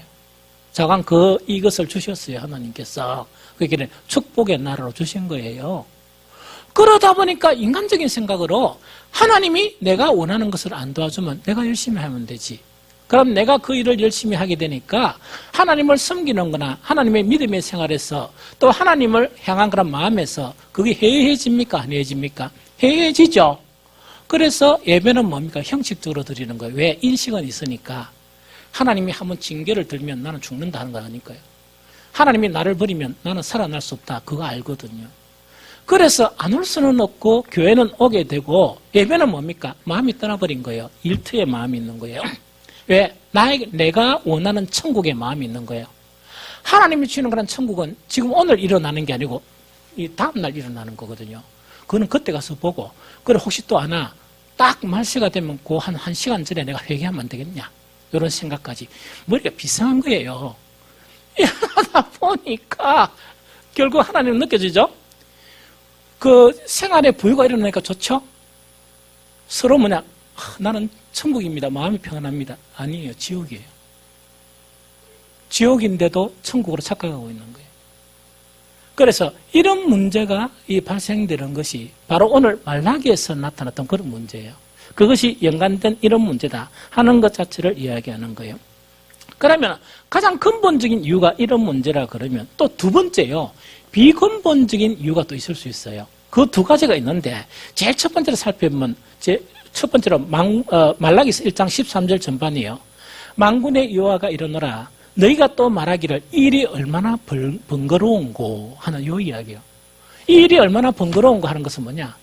[SPEAKER 1] 자관 이것을 주셨어요, 하나님께서. 그게 축복의 나라로 주신 거예요. 그러다 보니까 인간적인 생각으로 하나님이 내가 원하는 것을 안 도와주면 내가 열심히 하면 되지. 그럼 내가 그 일을 열심히 하게 되니까 하나님을 섬기는 거나 하나님의 믿음의 생활에서 또 하나님을 향한 그런 마음에서 그게 해해집니까? 안 해해집니까? 해해지죠. 그래서 예배는 뭡니까? 형식적으로 드리는 거예요. 왜? 인식은 있으니까. 하나님이 한번 징계를 들면 나는 죽는다 하는 거 아닐까요? 하나님이 나를 버리면 나는 살아날 수 없다. 그거 알거든요. 그래서 안 올 수는 없고 교회는 오게 되고 예배는 뭡니까? 마음이 떠나버린 거예요. 일터에 마음이 있는 거예요. 왜? 내가 원하는 천국에 마음이 있는 거예요. 하나님이 주시는 그런 천국은 지금 오늘 일어나는 게 아니고 이 다음날 일어나는 거거든요. 그거는 그때 가서 보고 그래 혹시 또 하나 딱 말세가 되면 그 한 시간 전에 내가 회개하면 안 되겠냐? 이런 생각까지 머리가 비상한 거예요. 하다 보니까 결국 하나님 느껴지죠? 그 생활에 부유가 일어나니까 좋죠? 서로 뭐냐? 나는 천국입니다. 마음이 평안합니다. 아니에요. 지옥이에요. 지옥인데도 천국으로 착각하고 있는 거예요. 그래서 이런 문제가 발생되는 것이 바로 오늘 말라기에서 나타났던 그런 문제예요. 그것이 연관된 이런 문제다 하는 것 자체를 이야기하는 거예요. 그러면 가장 근본적인 이유가 이런 문제라 그러면 또 두 번째요. 비근본적인 이유가 또 있을 수 있어요. 그 두 가지가 있는데 제일 첫 번째로 살펴보면 첫 번째로 말라기서 1장 13절 전반이에요. 만군의 여호와가 이르노라 너희가 또 말하기를 이 일이 얼마나 번거로운고 하는 요 이야기예요. 이 일이 얼마나 번거로운고 하는 것은 뭐냐?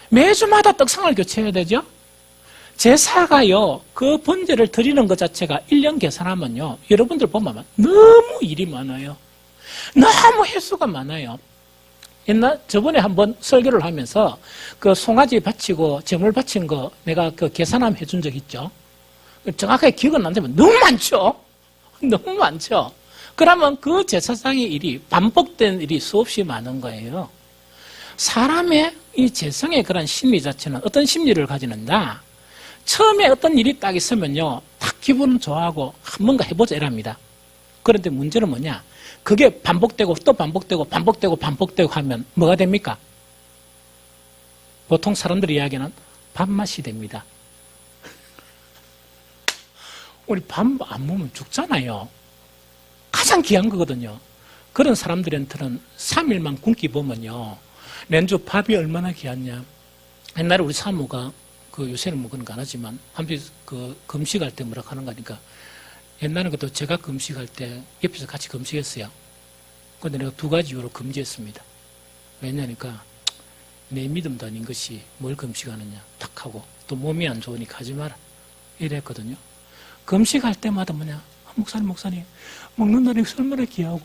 [SPEAKER 1] 매주마다 떡상을 교체해야 되죠? 제사가요, 그 번제를 드리는 것 자체가 1년 계산하면요, 여러분들 보면 너무 일이 많아요. 너무 횟수가 많아요. 저번에 한번 설교를 하면서 그 송아지 바치고 제물 바친 거 내가 그 계산함 해준 적 있죠? 정확하게 기억은 안 나면 너무 많죠? 너무 많죠? 그러면 그 제사상의 일이 반복된 일이 수없이 많은 거예요. 사람의 이 제성의 그런 심리 자체는 어떤 심리를 가지는가? 처음에 어떤 일이 딱 있으면요, 딱 기분은 좋아하고 뭔가 해보자 이랍니다. 그런데 문제는 뭐냐? 그게 반복되고 또 반복되고 반복되고 반복되고 하면 뭐가 됩니까? 보통 사람들이 이야기하는 밥맛이 됩니다. 우리 밥 안 먹으면 죽잖아요. 가장 귀한 거거든요. 그런 사람들한테는 3일만 굶기 보면요, 렌주 밥이 얼마나 귀하냐. 옛날에 우리 사모가 요새는 뭐 그런 거 안 하지만 한번 금식할 때 뭐라 하는 거니까 옛날에 그것도 제가 금식할 때 옆에서 같이 금식했어요. 그런데 내가 두 가지 이유로 금지했습니다. 왜냐니까 내 믿음도 아닌 것이 뭘 금식하느냐 탁 하고 또 몸이 안 좋으니까 하지 마라 이랬거든요. 금식할 때마다 뭐냐, 목사님 먹는 날이 얼마나 귀하고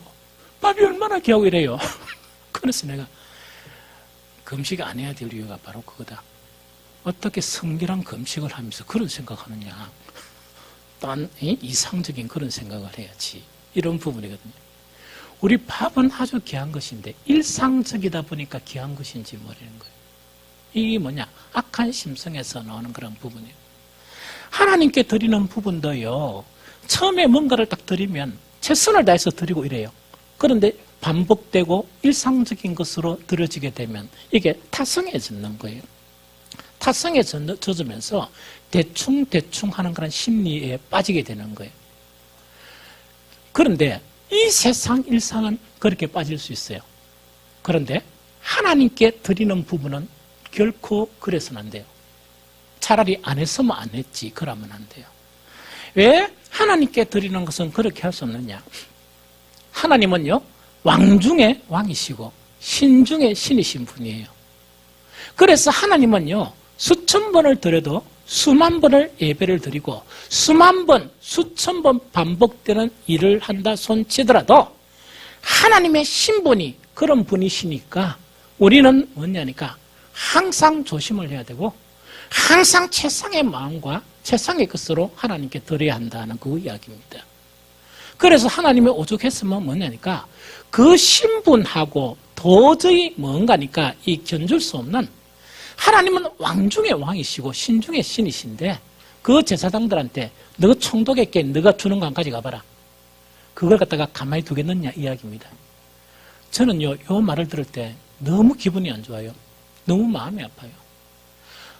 [SPEAKER 1] 밥이 얼마나 귀하고 이래요. 그래서 내가 금식 안 해야 될 이유가 바로 그거다. 어떻게 성결한 금식을 하면서 그런 생각하느냐. 딴 이상적인 그런 생각을 해야지. 이런 부분이거든요. 우리 밥은 아주 귀한 것인데 일상적이다 보니까 귀한 것인지 모르는 거예요. 이게 뭐냐? 악한 심성에서 나오는 그런 부분이에요. 하나님께 드리는 부분도요, 처음에 뭔가를 딱 드리면 최선을 다해서 드리고 이래요. 그런데 반복되고 일상적인 것으로 들어지게 되면 이게 타성에 젖는 거예요. 타성에 젖으면서 대충 하는 그런 심리에 빠지게 되는 거예요. 그런데 이 세상 일상은 그렇게 빠질 수 있어요. 그런데 하나님께 드리는 부분은 결코 그래서는 안 돼요. 차라리 안 했으면 안 했지 그러면 안 돼요. 왜 하나님께 드리는 것은 그렇게 할 수 없느냐. 하나님은요 왕 중에 왕이시고 신 중에 신이신 분이에요. 그래서 하나님은요 수천 번을 드려도 수만 번을 예배를 드리고 수만 번, 수천 번 반복되는 일을 한다 손치더라도 하나님의 신분이 그런 분이시니까 우리는 뭐냐니까 항상 조심을 해야 되고 항상 최상의 마음과 최상의 것으로 하나님께 드려야 한다는 그 이야기입니다. 그래서 하나님의 오죽했으면 뭐냐니까 그 신분하고 도저히 뭔가니까 이 견줄 수 없는 하나님은 왕 중에 왕이시고 신 중에 신이신데 그 제사장들한테 너 총독에게 너가 주는 거 한 가지 가봐라. 그걸 갖다가 가만히 두겠느냐 이야기입니다. 저는요 이 말을 들을 때 너무 기분이 안 좋아요. 너무 마음이 아파요.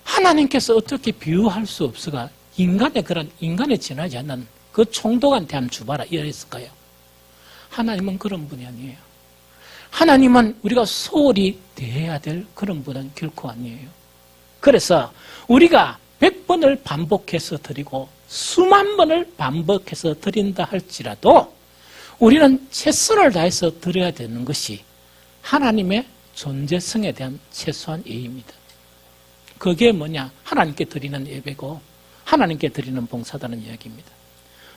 [SPEAKER 1] 하나님께서 어떻게 비유할 수 없어가 인간의 그런 인간에 지나지 않는 그 총독한테 한번 주봐라 이랬을까요? 하나님은 그런 분이 아니에요. 하나님은 우리가 소홀히 대해야 될 그런 분은 결코 아니에요. 그래서 우리가 100번을 반복해서 드리고 수만 번을 반복해서 드린다 할지라도 우리는 최선을 다해서 드려야 되는 것이 하나님의 존재성에 대한 최소한 예의입니다. 그게 뭐냐? 하나님께 드리는 예배고 하나님께 드리는 봉사다는 이야기입니다.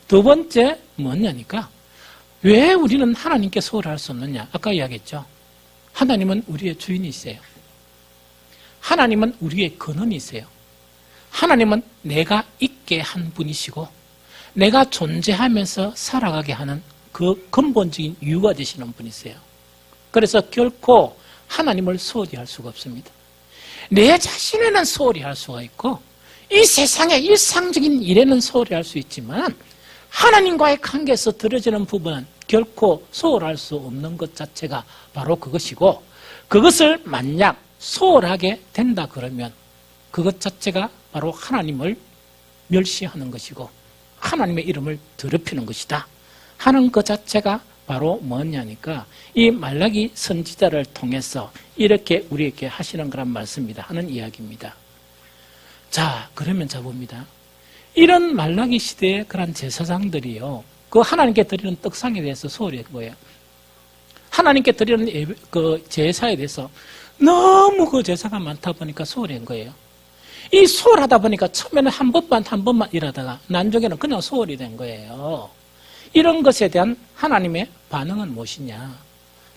[SPEAKER 1] 두 번째 뭐냐니까 왜 우리는 하나님께 소홀할 수 없느냐? 아까 이야기했죠. 하나님은 우리의 주인이세요. 하나님은 우리의 근원이세요. 하나님은 내가 있게 한 분이시고 내가 존재하면서 살아가게 하는 그 근본적인 이유가 되시는 분이세요. 그래서 결코 하나님을 소홀히 할 수가 없습니다. 내 자신에는 소홀히 할 수가 있고 이 세상의 일상적인 일에는 소홀히 할 수 있지만 하나님과의 관계에서 들어지는 부분은 결코 소홀할 수 없는 것 자체가 바로 그것이고 그것을 만약 소홀하게 된다 그러면 그것 자체가 바로 하나님을 멸시하는 것이고 하나님의 이름을 더럽히는 것이다 하는 것 자체가 바로 뭐냐니까 이 말라기 선지자를 통해서 이렇게 우리에게 하시는 그런 말씀입니다 하는 이야기입니다. 자 그러면 자 봅니다. 이런 말라기 시대의 그런 제사장들이요 그 하나님께 드리는 떡상에 대해서 소홀히 한 거예요. 하나님께 드리는 그 제사에 대해서 너무 그 제사가 많다 보니까 소홀히 한 거예요. 이 소홀하다 보니까 처음에는 한 번만 일하다가 나중에는 그냥 소홀히 된 거예요. 이런 것에 대한 하나님의 반응은 무엇이냐?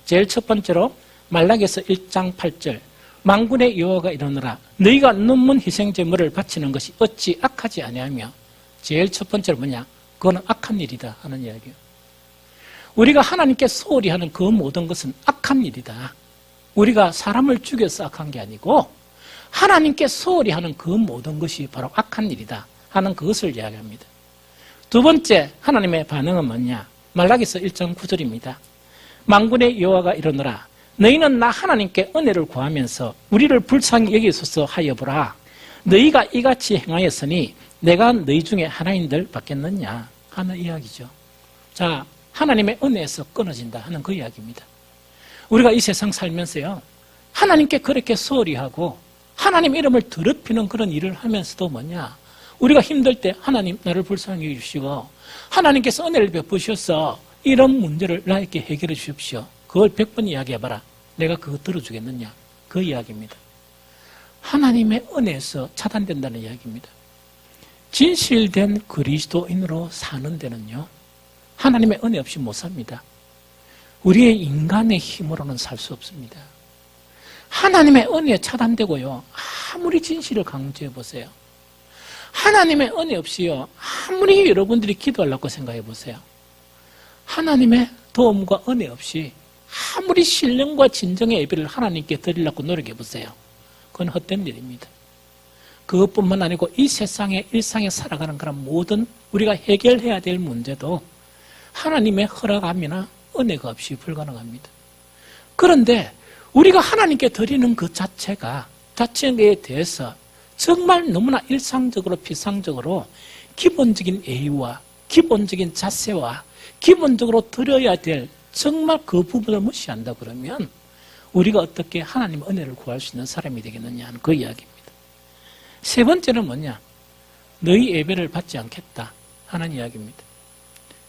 [SPEAKER 1] 제일 첫 번째로 말라기서 1장 8절 만군의 여호와가 이르노라 너희가 눈문 희생제물을 바치는 것이 어찌 악하지 아니하며 제일 첫 번째로 뭐냐? 그거는 악한 일이다 하는 이야기예요. 우리가 하나님께 소홀히 하는 그 모든 것은 악한 일이다. 우리가 사람을 죽여서 악한 게 아니고 하나님께 소홀히 하는 그 모든 것이 바로 악한 일이다 하는 그것을 이야기합니다. 두 번째 하나님의 반응은 뭐냐? 말라기서 1장 9절입니다. 만군의 여호와가 이르노라 너희는 나 하나님께 은혜를 구하면서 우리를 불쌍히 여기소서 하여 보라. 너희가 이같이 행하였으니 내가 너희 중에 하나인들 받겠느냐 하는 이야기죠. 자, 하나님의 은혜에서 끊어진다 하는 그 이야기입니다. 우리가 이 세상 살면서요 하나님께 그렇게 소홀히 하고 하나님 이름을 더럽히는 그런 일을 하면서도 뭐냐 우리가 힘들 때 하나님 나를 불쌍히 여기시고 하나님께서 은혜를 베푸셔서 이런 문제를 나에게 해결해 주십시오. 그걸 100번 이야기해봐라. 내가 그거 들어주겠느냐 그 이야기입니다. 하나님의 은혜에서 차단된다는 이야기입니다. 진실된 그리스도인으로 사는 데는요 하나님의 은혜 없이 못 삽니다. 우리의 인간의 힘으로는 살 수 없습니다. 하나님의 은혜에 차단되고요 아무리 진실을 강조해 보세요. 하나님의 은혜 없이요 아무리 여러분들이 기도하려고 생각해 보세요. 하나님의 도움과 은혜 없이 아무리 신령과 진정의 예배를 하나님께 드리려고 노력해 보세요. 그건 헛된 일입니다. 그것뿐만 아니고 이 세상의 일상에 살아가는 그런 모든 우리가 해결해야 될 문제도 하나님의 허락함이나 은혜가 없이 불가능합니다. 그런데 우리가 하나님께 드리는 그 자체에 대해서 정말 너무나 일상적으로 피상적으로 기본적인 예의와 기본적인 자세와 기본적으로 드려야 될 정말 그 부분을 무시한다 그러면 우리가 어떻게 하나님의 은혜를 구할 수 있는 사람이 되겠느냐 하는 그 이야기입니다. 세 번째는 뭐냐? 너희 예배를 받지 않겠다 하는 이야기입니다.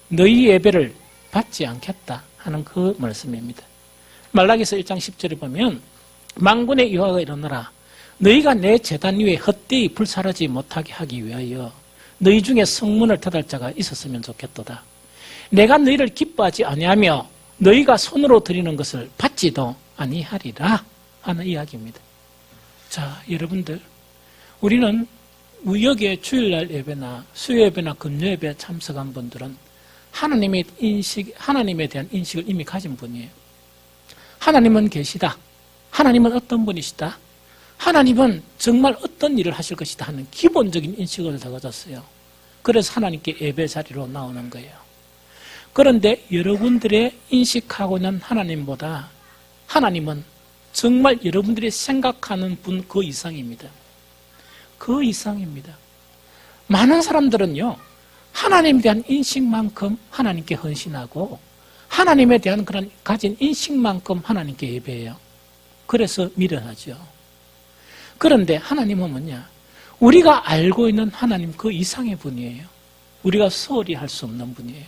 [SPEAKER 1] 너희 예배를 받지 않겠다 하는 그 말씀입니다. 말라기서 1장 10절에 보면 만군의 여호와가 이르노라 너희가 내 제단 위에 헛되이 불사르지 못하게 하기 위하여 너희 중에 성문을 닫을 자가 있었으면 좋겠도다. 내가 너희를 기뻐하지 아니하며 너희가 손으로 드리는 것을 받지도 아니하리라 하는 이야기입니다. 자, 여러분들 우리는 여기에 주일날 예배나 수요 예배나 금요 예배에 참석한 분들은 하나님에 대한 인식을 이미 가진 분이에요. 하나님은 계시다. 하나님은 어떤 분이시다. 하나님은 정말 어떤 일을 하실 것이다 하는 기본적인 인식을 다 가졌어요. 그래서 하나님께 예배 자리로 나오는 거예요. 그런데 여러분들의 인식하고 있는 하나님보다 하나님은 정말 여러분들이 생각하는 분 그 이상입니다. 그 이상입니다. 많은 사람들은요, 하나님에 대한 인식만큼 하나님께 헌신하고 하나님에 대한 그런 가진 인식만큼 하나님께 예배해요. 그래서 미련하죠. 그런데 하나님은 뭐냐? 우리가 알고 있는 하나님 그 이상의 분이에요. 우리가 소홀히 할 수 없는 분이에요.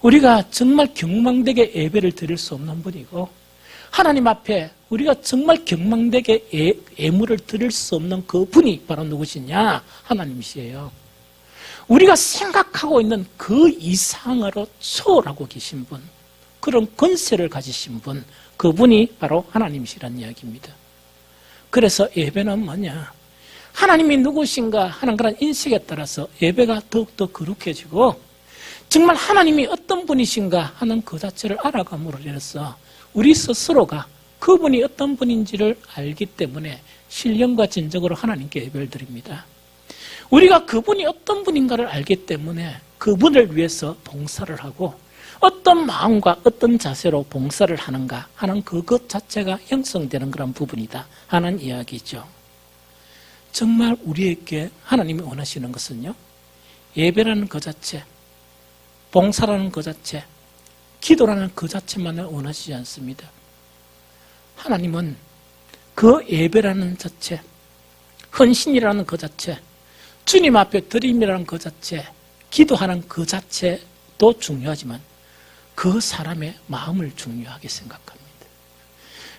[SPEAKER 1] 우리가 정말 경망되게 예배를 드릴 수 없는 분이고 하나님 앞에 우리가 정말 경망되게 예물을 드릴 수 없는 그 분이 바로 누구시냐? 하나님이시에요. 우리가 생각하고 있는 그 이상으로 초월하고 계신 분, 그런 권세를 가지신 분, 그분이 바로 하나님이시라는 이야기입니다. 그래서 예배는 뭐냐? 하나님이 누구신가 하는 그런 인식에 따라서 예배가 더욱더 거룩해지고 정말 하나님이 어떤 분이신가 하는 그 자체를 알아감으로 인해서 우리 스스로가 그분이 어떤 분인지를 알기 때문에 신령과 진정으로 하나님께 예배를 드립니다. 우리가 그분이 어떤 분인가를 알기 때문에 그분을 위해서 봉사를 하고 어떤 마음과 어떤 자세로 봉사를 하는가 하는 그것 자체가 형성되는 그런 부분이다 하는 이야기죠. 정말 우리에게 하나님이 원하시는 것은요, 예배라는 그 자체, 봉사라는 그 자체, 기도라는 그 자체만을 원하시지 않습니다. 하나님은 그 예배라는 자체, 헌신이라는 그 자체, 주님 앞에 드림이라는 그 자체, 기도하는 그 자체도 중요하지만 그 사람의 마음을 중요하게 생각합니다.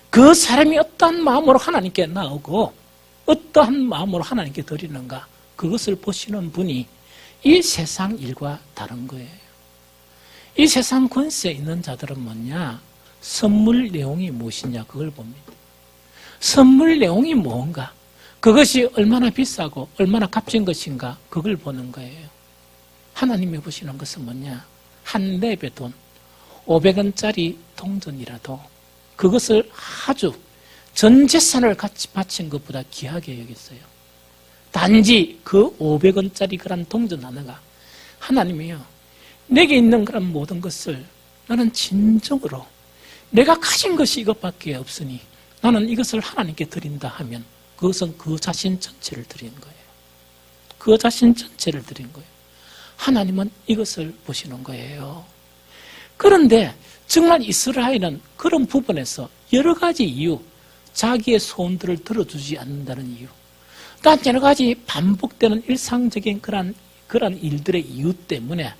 [SPEAKER 1] 그 사람이 어떠한 마음으로 하나님께 나오고 어떠한 마음으로 하나님께 드리는가, 그것을 보시는 분이 이 세상 일과 다른 거예요. 이 세상 권세에 있는 자들은 뭐냐? 선물 내용이 무엇이냐 그걸 봅니다. 선물 내용이 뭔가, 그것이 얼마나 비싸고 얼마나 값진 것인가 그걸 보는 거예요. 하나님이 보시는 것은 뭐냐? 한 랩의 돈, 500원짜리 동전이라도 그것을 아주 전 재산을 같이 바친 것보다 귀하게 여겼어요. 단지 그 500원짜리 그런 동전 하나가 하나님이요, 내게 있는 그런 모든 것을 나는 진정으로 내가 가진 것이 이것밖에 없으니 나는 이것을 하나님께 드린다 하면 그것은 그 자신 전체를 드린 거예요. 그 자신 전체를 드린 거예요. 하나님은 이것을 보시는 거예요. 그런데 정말 이스라엘은 그런 부분에서 여러 가지 이유, 자기의 소원들을 들어주지 않는다는 이유, 또 여러 가지 반복되는 일상적인 그런 일들의 이유 때문에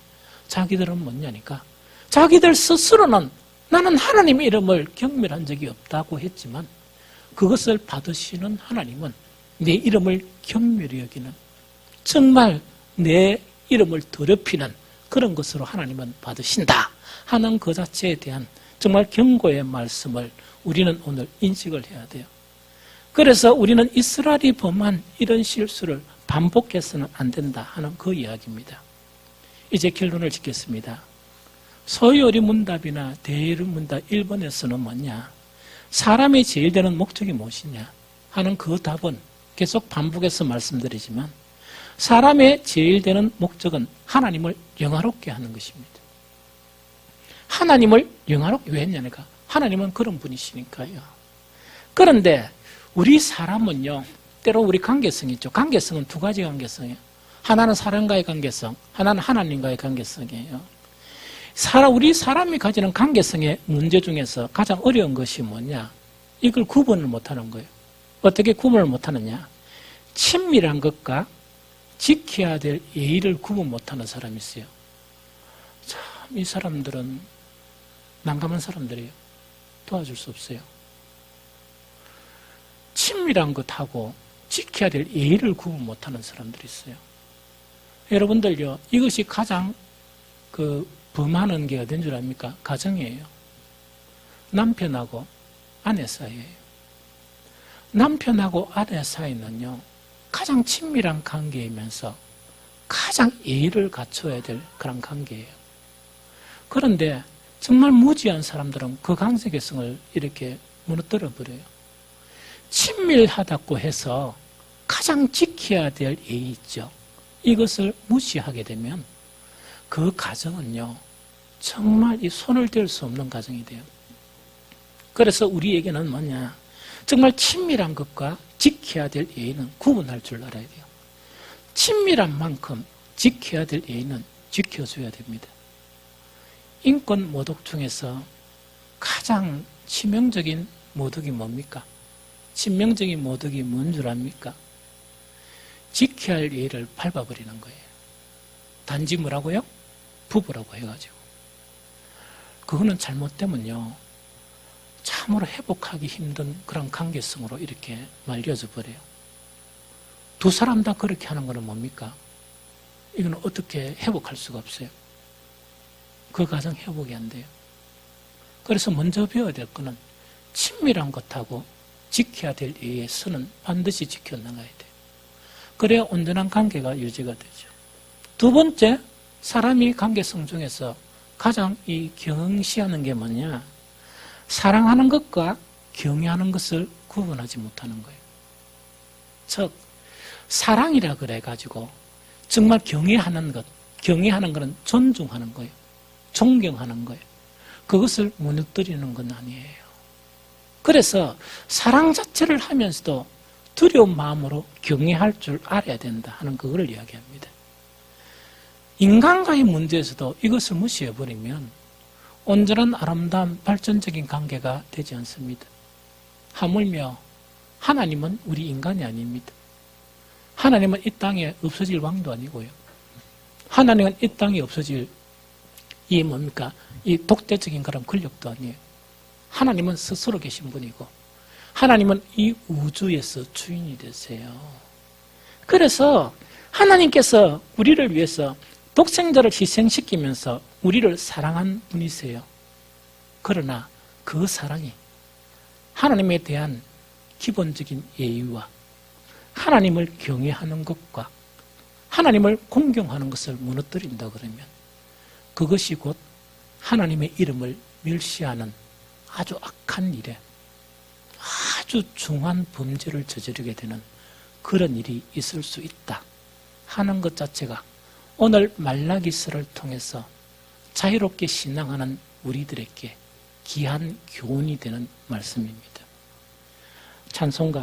[SPEAKER 1] 자기들은 뭐냐니까, 자기들 스스로는 나는 하나님의 이름을 경멸한 적이 없다고 했지만 그것을 받으시는 하나님은 내 이름을 경멸히 여기는, 정말 내 이름을 더럽히는 그런 것으로 하나님은 받으신다 하는 그 자체에 대한 정말 경고의 말씀을 우리는 오늘 인식을 해야 돼요. 그래서 우리는 이스라엘이 범한 이런 실수를 반복해서는 안 된다 하는 그 이야기입니다. 이제 결론을 짓겠습니다. 소요리 문답이나 대의리 문답 1번에서는 뭐냐? 사람이 제일 되는 목적이 무엇이냐 하는 그 답은 계속 반복해서 말씀드리지만 사람의 제일 되는 목적은 하나님을 영화롭게 하는 것입니다. 하나님을 영화롭게 왜 했냐니까 하나님은 그런 분이시니까요. 그런데 우리 사람은요, 때로 우리 관계성이 있죠. 관계성은 두 가지 관계성이에요. 하나는 사람과의 관계성, 하나는 하나님과의 관계성이에요. 우리 사람이 가지는 관계성의 문제 중에서 가장 어려운 것이 뭐냐? 이걸 구분을 못하는 거예요. 어떻게 구분을 못하느냐? 친밀한 것과 지켜야 될 예의를 구분 못하는 사람이 있어요. 참, 이 사람들은 난감한 사람들이에요. 도와줄 수 없어요. 친밀한 것하고 지켜야 될 예의를 구분 못하는 사람들이 있어요. 여러분들요, 이것이 가장 범하는 게 어딘 줄 압니까? 가정이에요. 남편하고 아내 사이예요. 남편하고 아내 사이는요, 가장 친밀한 관계이면서 가장 예의를 갖춰야 될 그런 관계예요. 그런데 정말 무지한 사람들은 그 관계성을 이렇게 무너뜨려 버려요. 친밀하다고 해서 가장 지켜야 될 예의 있죠. 이것을 무시하게 되면 그 가정은요, 정말 이 손을 댈 수 없는 가정이 돼요. 그래서 우리에게는 뭐냐? 정말 친밀한 것과 지켜야 될 예의는 구분할 줄 알아야 돼요. 친밀한 만큼 지켜야 될 예의는 지켜줘야 됩니다. 인권 모독 중에서 가장 치명적인 모독이 뭡니까? 치명적인 모독이 뭔 줄 압니까? 지켜야 할 예의를 밟아버리는 거예요. 단지 뭐라고요? 부부라고 해가지고. 그거는 잘못되면요, 참으로 회복하기 힘든 그런 관계성으로 이렇게 말려져 버려요. 두 사람 다 그렇게 하는 거는 뭡니까? 이거는 어떻게 회복할 수가 없어요. 그 가정 회복이 안 돼요. 그래서 먼저 배워야 될 거는 친밀한 것하고 지켜야 될 예의 선은 반드시 지켜나가야 돼요. 그래야 온전한 관계가 유지가 되죠. 두 번째, 사람이 관계성 중에서 가장 이 경시하는 게 뭐냐? 사랑하는 것과 경외하는 것을 구분하지 못하는 거예요. 즉, 사랑이라 그래가지고 정말 경외하는 것, 경외하는 것은 존중하는 거예요. 존경하는 거예요. 그것을 무너뜨리는 건 아니에요. 그래서 사랑 자체를 하면서도 두려운 마음으로 경외할 줄 알아야 된다 하는 그걸 이야기합니다. 인간과의 문제에서도 이것을 무시해버리면 온전한 아름다운 발전적인 관계가 되지 않습니다. 하물며 하나님은 우리 인간이 아닙니다. 하나님은 이 땅에 없어질 왕도 아니고요. 하나님은 이 땅에 없어질 이 뭡니까? 이 독재적인 그런 권력도 아니에요. 하나님은 스스로 계신 분이고 하나님은 이 우주에서 주인이 되세요. 그래서 하나님께서 우리를 위해서 독생자를 희생시키면서 우리를 사랑한 분이세요. 그러나 그 사랑이 하나님에 대한 기본적인 예의와 하나님을 경외하는 것과 하나님을 공경하는 것을 무너뜨린다 그러면 그것이 곧 하나님의 이름을 멸시하는 아주 악한 일에 아주 중한 범죄를 저지르게 되는 그런 일이 있을 수 있다 하는 것 자체가 오늘 말라기서를 통해서 자유롭게 신앙하는 우리들에게 귀한 교훈이 되는 말씀입니다. 찬송가